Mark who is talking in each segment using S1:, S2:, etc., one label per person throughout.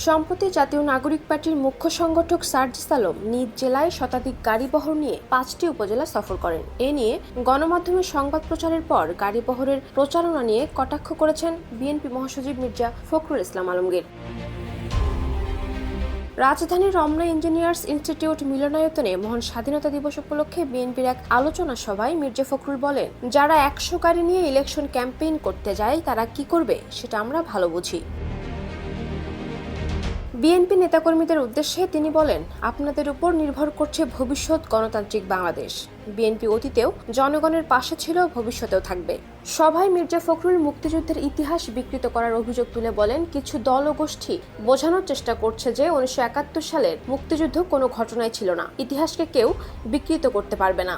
S1: সম্প্রতি জাতীয় নাগরিক পার্টির মুখ্য সংগঠক সার্জিস আলম নিজ জেলায় শতাধিক গাড়িবহর নিয়ে 5টি উপজেলা সফর করেন। এ নিয়ে গণমাধ্যমে সংবাদ প্রচারের পর গাড়িবহরের প্রচারণা নিয়ে কটাক্ষ করেছেন বিএনপি মহাসচিব মির্জা ফখরুল ইসলাম আলমগীর। রাজধানীর রমনা ইঞ্জিনিয়ার্স ইনস্টিটিউট মিলনায়তনে মহান স্বাধীনতা দিবস উপলক্ষে বিএনপির এক আলোচনা সভায় মির্জা ফখরুল বলেন, যারা 100 গাড়ি নিয়ে ইলেকশন ক্যাম্পেইন করতে যায় তারা কি করবে সেটা আমরা ভালো বুঝি। বিএনপি নেতাকর্মীদের উদ্দেশ্যে তিনি বলেন, আপনাদের উপর নির্ভর করছে ভবিষ্যৎ গণতান্ত্রিক বাংলাদেশ। বিএনপি অতীতেও জনগণের পাশে ছিল, ভবিষ্যতেও থাকবে। সভায় মির্জা ফখরুল মুক্তিযুদ্ধের ইতিহাস বিকৃত করার অভিযোগ তুলে বলেন, কিছু দল ও গোষ্ঠী বোঝানোর চেষ্টা করছে যে 1971 সালের মুক্তিযুদ্ধ কোনো ঘটনাই ছিল না, ইতিহাসকে কেউ বিকৃত করতে পারবে না।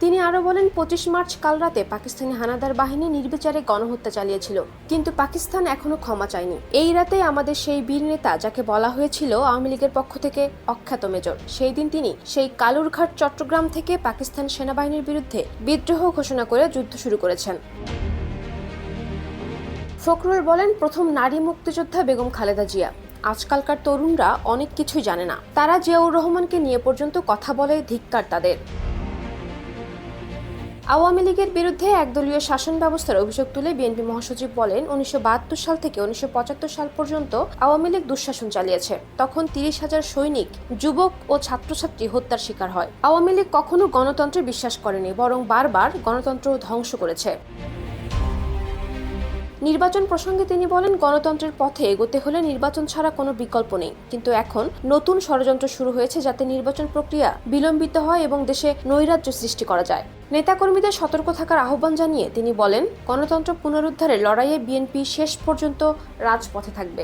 S1: তিনি আরো বলেন, 25 মার্চ কাল রাতে পাকিস্তানি হানাদার বাহিনী নির্বিচারে গণহত্যা চালিয়েছিল, কিন্তু পাকিস্তান এখনো ক্ষমা চায়নি। এই রাতে আমাদের সেই বীর নেতা, যাকে বলা হয়েছিল আওয়ামী লীগের পক্ষ থেকে অখ্যাত মেজর, সেই দিন তিনি সেই কালুরঘাট চট্টগ্রাম থেকে পাকিস্তান সেনাবাহিনীর বিরুদ্ধে বিদ্রোহ ঘোষণা করে যুদ্ধ শুরু করেছেন। ফখরুল বলেন, প্রথম নারী মুক্তিযোদ্ধা বেগম খালেদা জিয়া। আজকালকার তরুণরা অনেক কিছুই জানে না, তারা জিয়াউর রহমানকে নিয়ে পর্যন্ত কথা বলে, ধিক্কার তাদের। আওয়ামী লীগের বিরুদ্ধে একদলীয় শাসন ব্যবস্থার অভিযোগ তুলে বিএনপি মহাসচিব বলেন, 1972 সাল থেকে 1975 সাল পর্যন্ত আওয়ামী লীগ দুঃশাসন চালিয়েছে। তখন 30,000 সৈনিক, যুবক ও ছাত্রছাত্রী হত্যার শিকার হয়। আওয়ামী লীগ কখনো গণতন্ত্রে বিশ্বাস করেনি, বরং বারবার গণতন্ত্র ধ্বংস করেছে। নির্বাচন প্রসঙ্গে তিনি বলেন, গণতন্ত্রের পথে এগোতে হলে নির্বাচন ছাড়া কোনো বিকল্প নেই, কিন্তু এখন নতুন ষড়যন্ত্র শুরু হয়েছে যাতে নির্বাচন প্রক্রিয়া বিলম্বিত হয় এবং দেশে নৈরাজ্য সৃষ্টি করা যায়। নেতাকর্মীদের সতর্ক থাকার আহ্বান জানিয়ে তিনি বলেন, গণতন্ত্র পুনরুদ্ধারের লড়াইয়ে বিএনপি শেষ পর্যন্ত রাজপথে থাকবে।